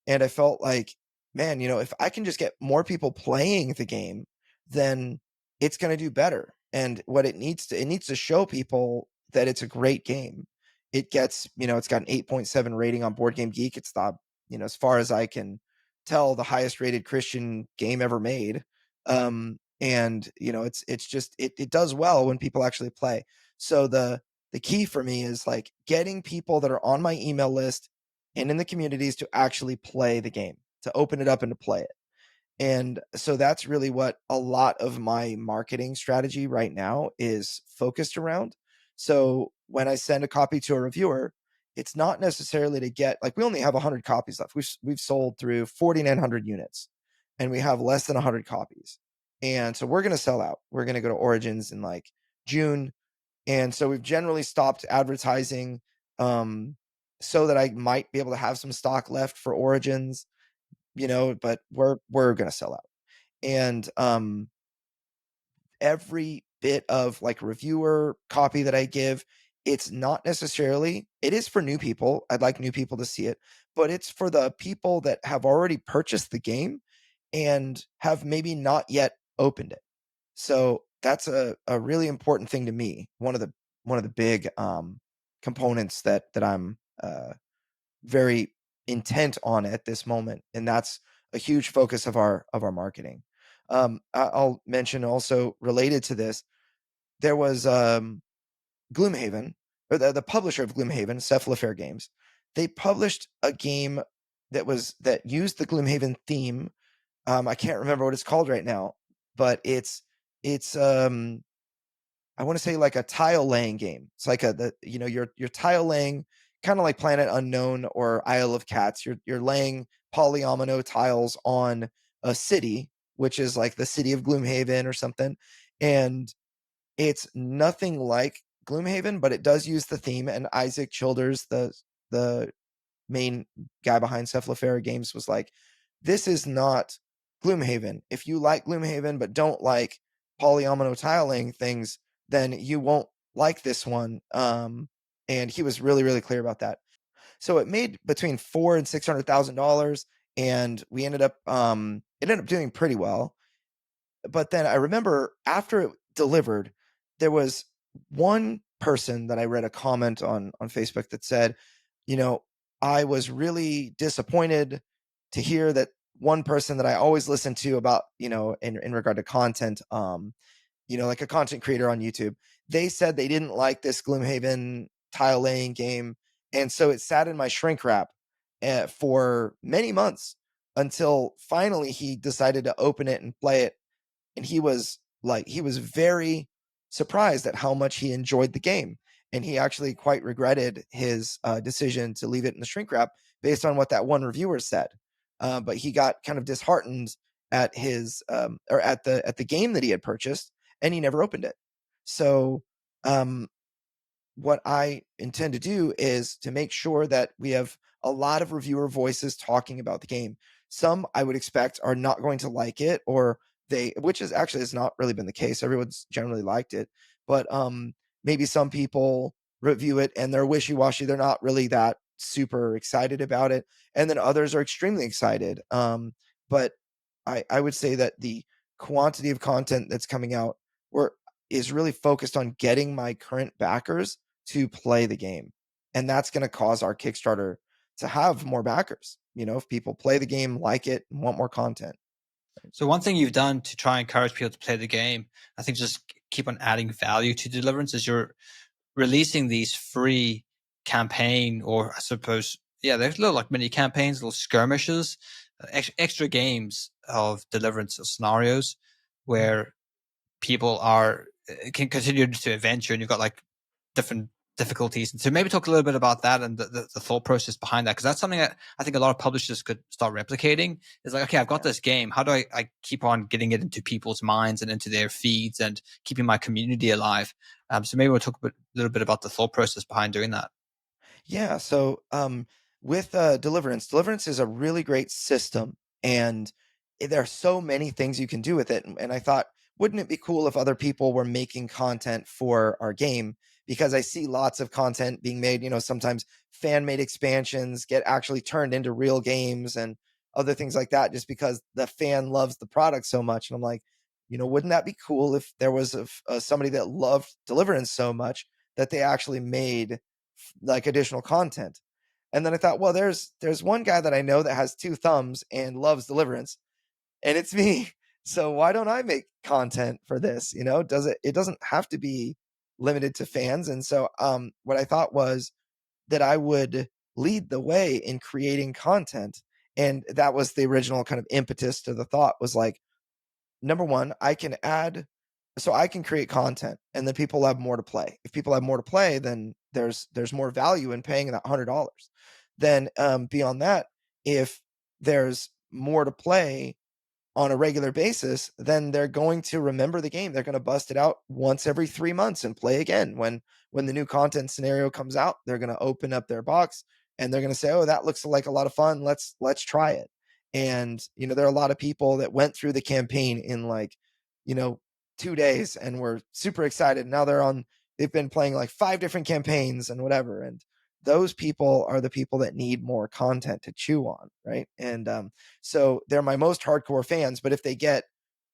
And I felt like, man, if I can just get more people playing the game, then it's going to do better. And what it needs to show people that it's a great game. It gets, it's got an 8.7 rating on Board Game Geek. It's the, as far as I can tell, the highest rated Christian game ever made. And it's just, it does well when people actually play. So the key for me is like getting people that are on my email list and in the communities to actually play the game, to open it up and to play it. And so that's really what a lot of my marketing strategy right now is focused around. So when I send a copy to a reviewer, it's not necessarily to get, like, we only have 100 copies left. We've sold through 4,900 units and we have less than 100 copies. And so we're going to sell out. We're going to go to Origins in like June. And so we've generally stopped advertising so that I might be able to have some stock left for Origins, but we're going to sell out. And every bit of like reviewer copy that I give, it's not necessarily, it is for new people. I'd like new people to see it, but it's for the people that have already purchased the game and have maybe not yet opened it. So that's a really important thing to me. One of the big components that I'm very intent on at this moment, and that's a huge focus of our marketing. I'll mention also related to this, there was Gloomhaven, or the publisher of Gloomhaven, Cephalofair Games. They published a game that used the Gloomhaven theme. I can't remember what it's called right now, but it's I want to say like a tile laying game. It's like you're tile laying, kind of like Planet Unknown or Isle of Cats. You're laying polyomino tiles on a city, which is like the city of Gloomhaven or something. And it's nothing like Gloomhaven, but it does use the theme. And Isaac Childers, the main guy behind Cephalofair Games, was like, this is not Gloomhaven. If you like Gloomhaven but don't like polyomino tiling things, then you won't like this one. And he was really, really clear about that. So it made between $400,000 and $600,000, and we ended up it ended up doing pretty well. But then I remember after it delivered, there was one person that I read a comment on Facebook that said, I was really disappointed to hear that one person that I always listen to about, in regard to content, like a content creator on YouTube, they said they didn't like this Gloomhaven tile laying game. And so it sat in my shrink wrap for many months until finally he decided to open it and play it. And he was very surprised at how much he enjoyed the game. And he actually quite regretted his decision to leave it in the shrink wrap based on what that one reviewer said. But he got kind of disheartened at his or at the game that he had purchased, and he never opened it. So what I intend to do is to make sure that we have a lot of reviewer voices talking about the game. Some I would expect are not going to like it, or which is actually has not really been the case. Everyone's generally liked it, but maybe some people review it and they're wishy-washy. They're not really that super excited about it. And then others are extremely excited. But I would say that the quantity of content that's coming out is really focused on getting my current backers to play the game. And that's going to cause our Kickstarter to have more backers. If people play the game, like it, and want more content. So one thing you've done to try and encourage people to play the game, I think just keep on adding value to Deliverance, is you're releasing these free campaign, or I suppose, there's little like mini campaigns, little skirmishes, extra games of Deliverance scenarios where people can continue to adventure, and you've got like different difficulties. And so maybe talk a little bit about that and the thought process behind that, because that's something that I think a lot of publishers could start replicating. Is like, okay, I've got this game. How do I keep on getting it into people's minds and into their feeds and keeping my community alive? So maybe we'll talk a little bit about the thought process behind doing that. Yeah. So with Deliverance is a really great system, and there are so many things you can do with it. And I thought, wouldn't it be cool if other people were making content for our game? Because I see lots of content being made, sometimes fan-made expansions get actually turned into real games and other things like that, just because the fan loves the product so much. And I'm like, wouldn't that be cool if there was somebody that loved Deliverance so much that they actually made like additional content? And then I thought, well, there's one guy that I know that has 2 thumbs and loves Deliverance, and it's me. So why don't I make content for this? It doesn't have to be limited to fans. And so what I thought was that I would lead the way in creating content And that was the original kind of impetus to the thought, was like, number one, I can create content, and then people have more to play. If people have more to play, then there's more value in paying that $100. Then beyond that, if there's more to play on a regular basis, then they're going to remember the game. They're going to bust it out once every 3 months and play again. When the new content scenario comes out, they're going to open up their box and they're going to say, "Oh, that looks like a lot of fun. Let's try it." And there are a lot of people that went through the campaign in like, 2 days and were super excited. Now they've been playing like 5 different campaigns and whatever. And those people are the people that need more content to chew on, right? And so they're my most hardcore fans. But if they get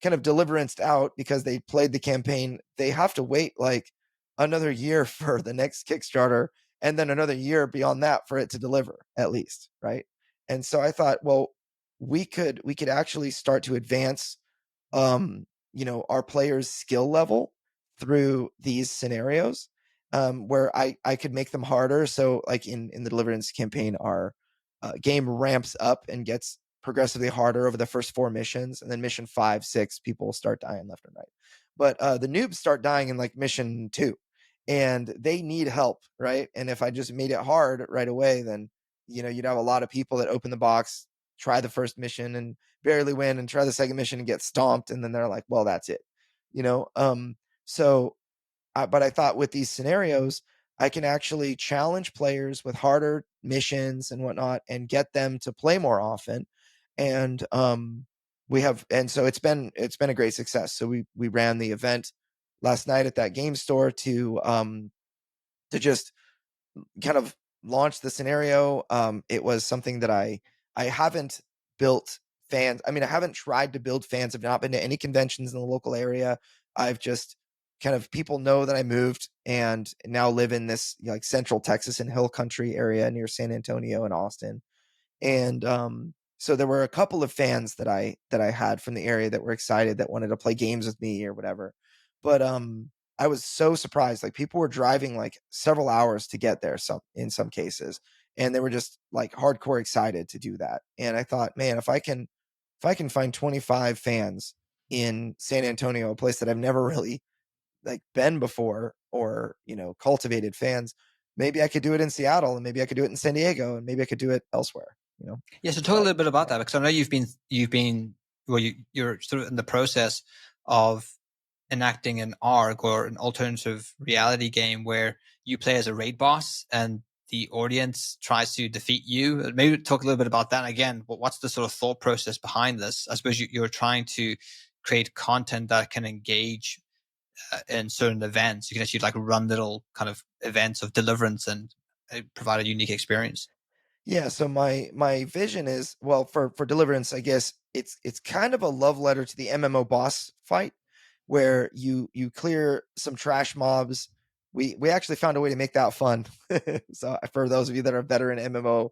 kind of Deliverance out because they played the campaign, they have to wait like another year for the next Kickstarter, and then another year beyond that for it to deliver, at least, right? And so I thought, well, we could actually start to advance our players' skill level through these scenarios, where I could make them harder. So like in the Deliverance campaign, our game ramps up and gets progressively harder over the first 4 missions, and then mission 5, 6, people start dying left and right. But the noobs start dying in like mission 2, and they need help, right? And if I just made it hard right away, then you'd have a lot of people that open the box, try the first mission and barely win, and try the second mission and get stomped, and then they're like, well, that's it. So but I thought with these scenarios, I can actually challenge players with harder missions and whatnot and get them to play more often. And so it's been a great success. So we ran the event last night at that game store to just kind of launch the scenario. It was something that I haven't built fans. I mean, I haven't tried to build fans. I've not been to any conventions in the local area. I've just kind of, people know that I moved and now live in this like central Texas and hill country area near San Antonio and Austin. And so there were a couple of fans that I had from the area that were excited, that wanted to play games with me or whatever. But I was so surprised. Like, people were driving like several hours to get there, in some cases, and they were just like hardcore excited to do that. And I thought, man, if I can find 25 fans in San Antonio, a place that I've never really like been before, or cultivated fans, maybe I could do it in Seattle, and maybe I could do it in San Diego, and maybe I could do it elsewhere. Yeah, so talk a little bit about that, because I know you're sort of in the process of enacting an ARG, or an alternative reality game, where you play as a raid boss and the audience tries to defeat you. Maybe talk a little bit about that again. What's the sort of thought process behind this? I suppose you're trying to create content that can engage in certain events. You can actually like run little kind of events of Deliverance and provide a unique experience. Yeah, so my vision is, well, for Deliverance, I guess it's kind of a love letter to the MMO boss fight, where you clear some trash mobs. We actually found a way to make that fun. So for those of you that are veteran MMO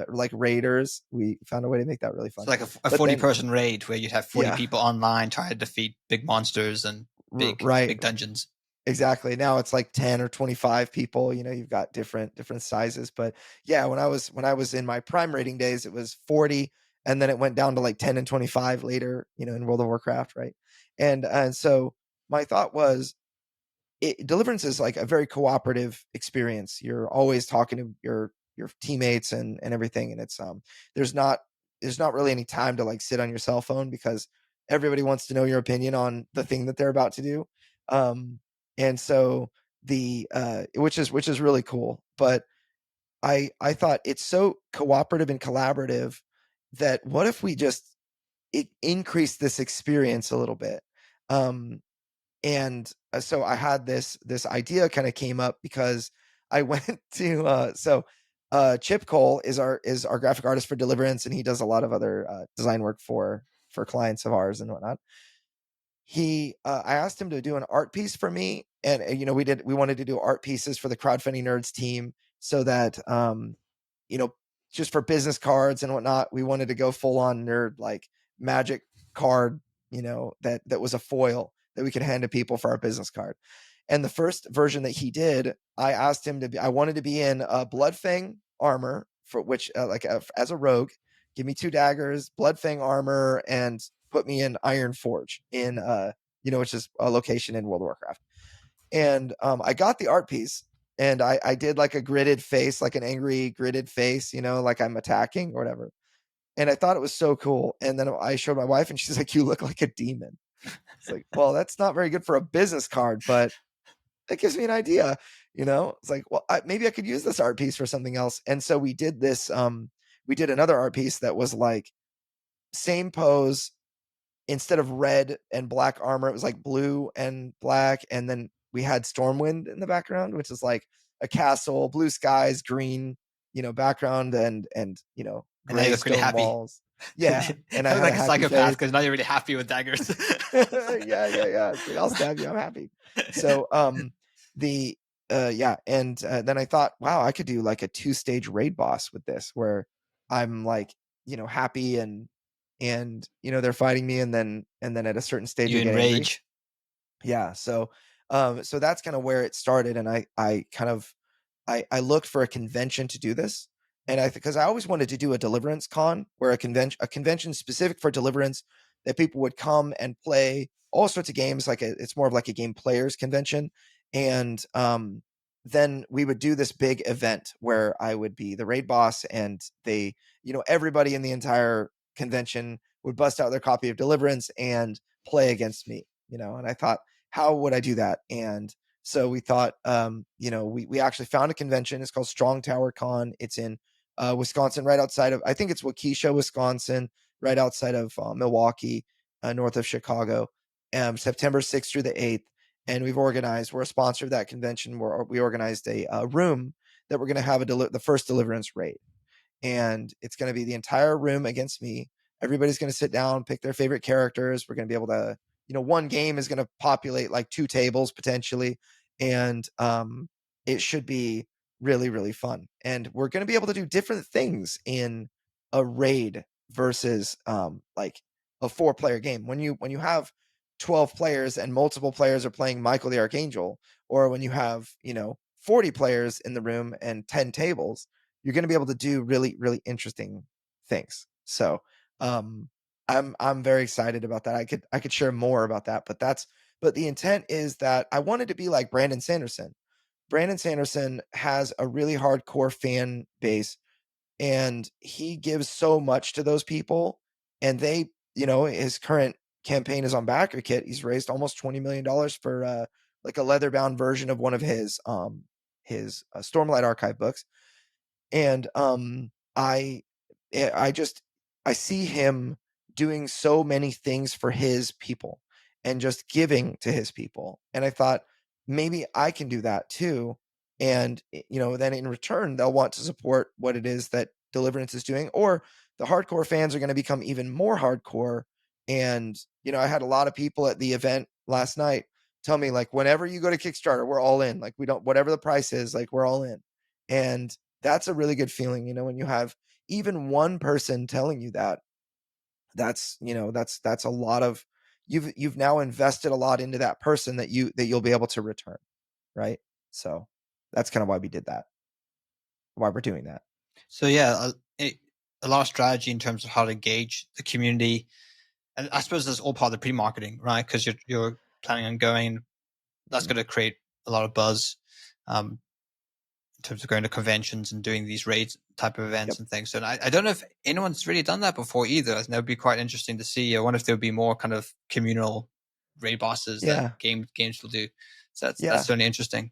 like raiders, we found a way to make that really fun. It's like a 40-person raid where you'd have 40 people online trying to defeat big monsters and big dungeons. Exactly. Now it's like 10 or 25 people. You've got different sizes. But yeah, when I was in my prime rating days, it was 40, and then it went down to like 10 and 25 later, in World of Warcraft, right? And so my thought was, Deliverance is like a very cooperative experience. You're always talking to your teammates and everything, and it's there's not really any time to like sit on your cell phone, because everybody wants to know your opinion on the thing that they're about to do. And so which is really cool. But I thought it's so cooperative and collaborative that what if we just increase this experience a little bit? And so I had this idea kind of came up because I went to Chip Cole is our graphic artist for Deliverance, and he does a lot of other design work for clients of ours and whatnot. I asked him to do an art piece for me, and we wanted to do art pieces for the Crowdfunding Nerds team, so that just for business cards and whatnot, we wanted to go full on nerd, like magic card, that was a foil that we could hand to people for our business card. And the first version that he did, I asked him I wanted to be in Bloodfang armor, for which as a rogue, give me 2 daggers, Bloodfang armor, and put me in Iron Forge in which is a location in World of Warcraft. And I got the art piece, and I did like a gridded face, like an angry gridded face, like I'm attacking or whatever. And I thought it was so cool. And then I showed my wife, and she's like, "You look like a demon." It's like, well, that's not very good for a business card, but it gives me an idea. It's like, well, maybe I could use this art piece for something else. And so we did this. We did another art piece that was like same pose. Instead of red and black armor, it was like blue and black. And then we had Stormwind in the background, which is like a castle, blue skies, green, background, and And now gray you look really stone happy. walls. Yeah. And I look had like a a happy psychopath face. because now you're really happy with daggers. Yeah. It's like, I'll stab you. I'm happy. So, then I thought, wow, I could do like a 2-stage raid boss with this, where I'm like, happy and they're fighting me, and then at a certain stage You I get angry. enrage. Yeah. So that's kind of where it started. And I kind of I looked for a convention to do this. And because I always wanted to do a Deliverance con, where a convention specific for Deliverance, that people would come and play all sorts of games. It's more of like a game players convention. And then we would do this big event where I would be the raid boss, and everybody in the entire convention would bust out their copy of Deliverance and play against me. And I thought, how would I do that? And so we thought, we actually found a convention. It's called Strong Tower Con. It's in Wisconsin, right outside of, I think it's Waukesha, Wisconsin, right outside of Milwaukee, north of Chicago, September 6th through the 8th. And we're a sponsor of that convention, where we organized a room that we're going to have the first Deliverance raid. And it's going to be the entire room against me. Everybody's going to sit down, pick their favorite characters. We're going to be able to, one game is going to populate like 2 tables potentially. And it should be really, really fun. And we're going to be able to do different things in a raid versus like a 4-player game. When you have 12 players and multiple players are playing Michael the Archangel, or when you have, 40 players in the room and 10 tables, you're going to be able to do really, really interesting things. So I'm very excited about that. I could share more about that, but the intent is that I wanted to be like Brandon Sanderson. Brandon Sanderson has a really hardcore fan base, and he gives so much to those people. And they, his current campaign is on BackerKit. He's raised almost $20 million for like a leather bound version of one of his Stormlight Archive books. And I see him doing so many things for his people and just giving to his people. And I thought, maybe I can do that too. And then in return, they'll want to support what it is that Deliverance is doing, or the hardcore fans are going to become even more hardcore. And I had a lot of people at the event last night tell me, like, whenever you go to Kickstarter, we're all in. Like, we don't, whatever the price is, like, we're all in. And that's a really good feeling, when you have even one person telling you that. That's a lot of, you've now invested a lot into that person that you'll be able to return, right? So that's kind of why we did that, why we're doing that. So yeah, a lot of strategy in terms of how to engage the community, and I suppose that's all part of the pre-marketing, right? Because you're planning on going. That's going to create a lot of buzz. In terms of going to conventions and doing these raids type of events and things. So I don't know if anyone's really done that before either. And that would be quite interesting to see. I wonder if there would be more kind of communal raid bosses that games will do. So that's certainly interesting.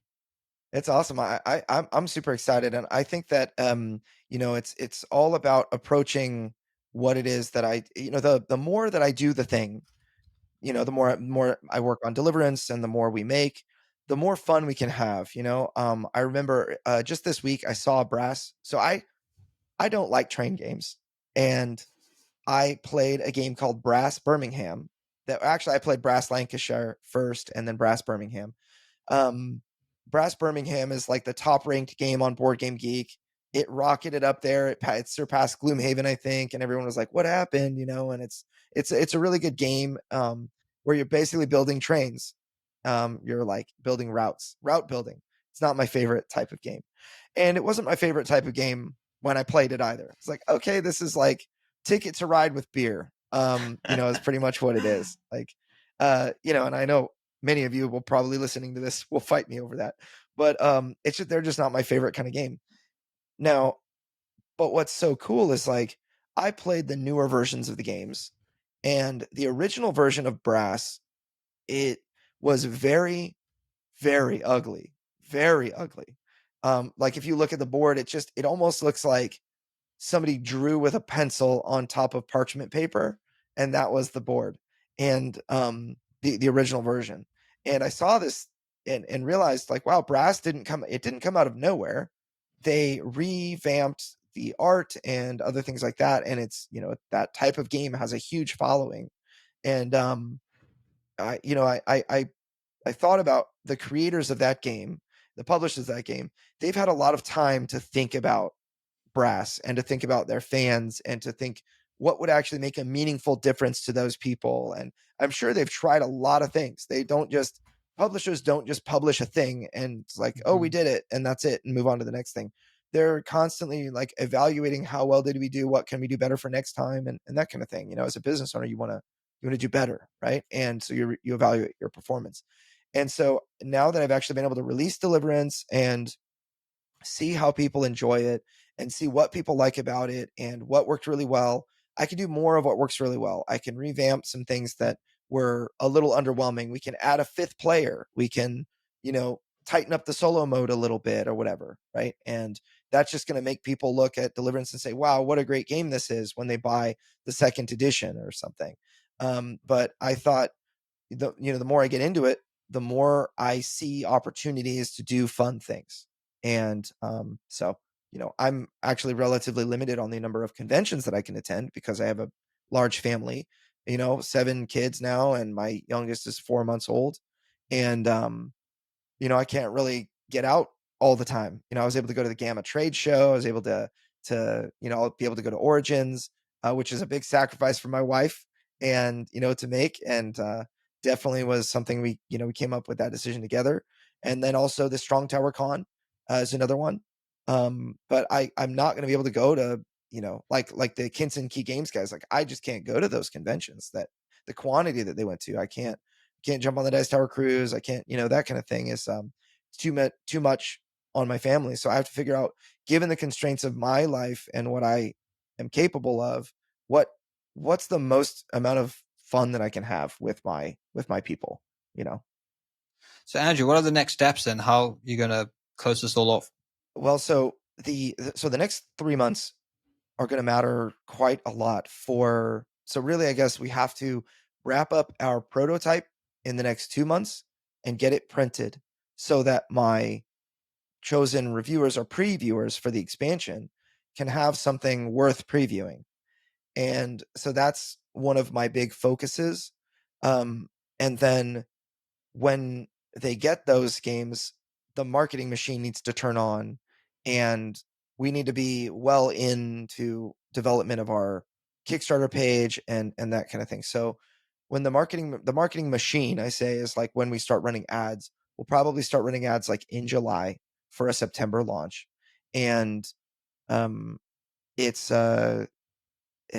It's awesome. I'm super excited. And I think that, it's all about approaching what it is that the more that I do the thing, the more I work on Deliverance, and the more we make, the more fun we can have. I remember just this week I saw Brass. So I don't like train games, and I played a game called Brass Birmingham. That actually I played Brass Lancashire first, and then Brass Birmingham. Brass Birmingham is like the top ranked game on Board Game Geek. It rocketed up there. It surpassed Gloomhaven, I think, and everyone was like, "What happened?" And it's a really good game where you're basically building trains. You're like building route building. It's not my favorite type of game, and it wasn't my favorite type of game when I played it either. It's like, okay, this is like ticket to ride with beer. Is pretty much what it is. Like, and I know many of you will probably listening to this will fight me over that, but they're just not my favorite kind of game. Now, but what's so cool is like I played the newer versions of the games, and the original version of Brass, it was very, very ugly, very ugly. Like if you look at the board, it almost looks like somebody drew with a pencil on top of parchment paper, and that was the board. And the original version. And I saw this and realized like, wow, Brass didn't come out of nowhere. They revamped the art and other things like that. And it's, that type of game has a huge following. And I thought about the creators of that game, the publishers of that game. They've had a lot of time to think about Brass and to think about their fans and to think what would actually make a meaningful difference to those people. And I'm sure they've tried a lot of things. Publishers don't just publish a thing and it's like, oh, we did it and that's it and move on to the next thing. They're constantly like evaluating how well did we do, what can we do better for next time, and that kind of thing. As a business owner, you want to do better, right? And so you evaluate your performance. And so now that I've actually been able to release Deliverance and see how people enjoy it and see what people like about it and what worked really well, I can do more of what works really well. I can revamp some things that were a little underwhelming. We can add a fifth player. We can, tighten up the solo mode a little bit or whatever, right? And that's just going to make people look at Deliverance and say, wow, what a great game this is when they buy the second edition or something. But I thought, the more I get into it, the more I see opportunities to do fun things. And so, I'm actually relatively limited on the number of conventions that I can attend because I have a large family, 7 kids now, and my youngest is 4 months old. And, I can't really get out all the time. I was able to go to the Gamma trade show. I was able to I'll be able to go to Origins, which is a big sacrifice for my wife and, to make. And, definitely was something we came up with that decision together. And then also the Strong Tower Con is another one. But I'm not going to be able to go to, like the Kinson Key Games guys. Like I just can't go to those conventions, that the quantity that they went to. I can't jump on the Dice Tower cruise. I can't, that kind of thing is too much on my family. So I have to figure out, given the constraints of my life and what I am capable of, what's the most amount of fun that I can have with my people, So Andrew, what are the next steps and how you're going to close this all off? Well, so the next 3 months are going to matter quite a lot so really, I guess we have to wrap up our prototype in the next 2 months and get it printed so that my chosen reviewers or previewers for the expansion can have something worth previewing. And so that's one of my big focuses. And then when they get those games, the marketing machine needs to turn on, and we need to be well into development of our Kickstarter page and that kind of thing. So when the marketing machine, I say, is like when we start running ads, we'll probably start running ads like in July for a September launch. And it's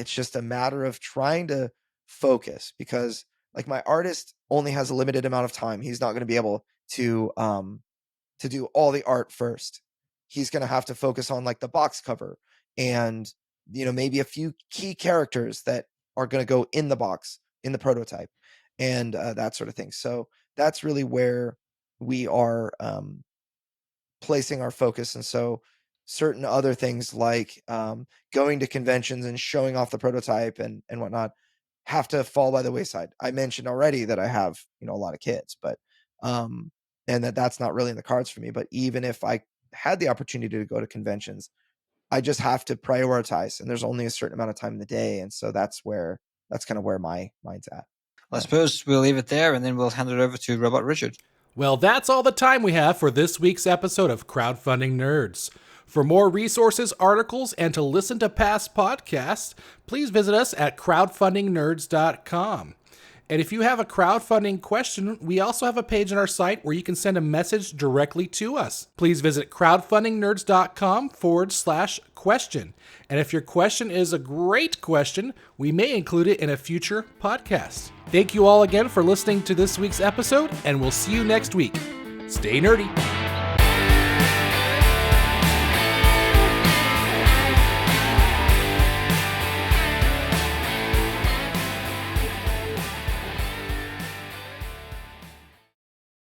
just a matter of trying to focus, because like my artist only has a limited amount of time. He's not going to be able to do all the art first. He's going to have to focus on like the box cover and, maybe a few key characters that are going to go in the box, in the prototype, and that sort of thing. So that's really where we are placing our focus. And so certain other things like going to conventions and showing off the prototype and whatnot have to fall by the wayside. I mentioned already that I have, a lot of kids, but and that's not really in the cards for me. But even if I had the opportunity to go to conventions, I just have to prioritize, and there's only a certain amount of time in the day. And so that's kind of where my mind's at. Well, I suppose we'll leave it there and then we'll hand it over to Robot Richard. Well, that's all the time we have for this week's episode of Crowdfunding Nerds. For more resources, articles, and to listen to past podcasts, please visit us at crowdfundingnerds.com. And if you have a crowdfunding question, we also have a page on our site where you can send a message directly to us. Please visit crowdfundingnerds.com/question. And if your question is a great question, we may include it in a future podcast. Thank you all again for listening to this week's episode, and we'll see you next week. Stay nerdy.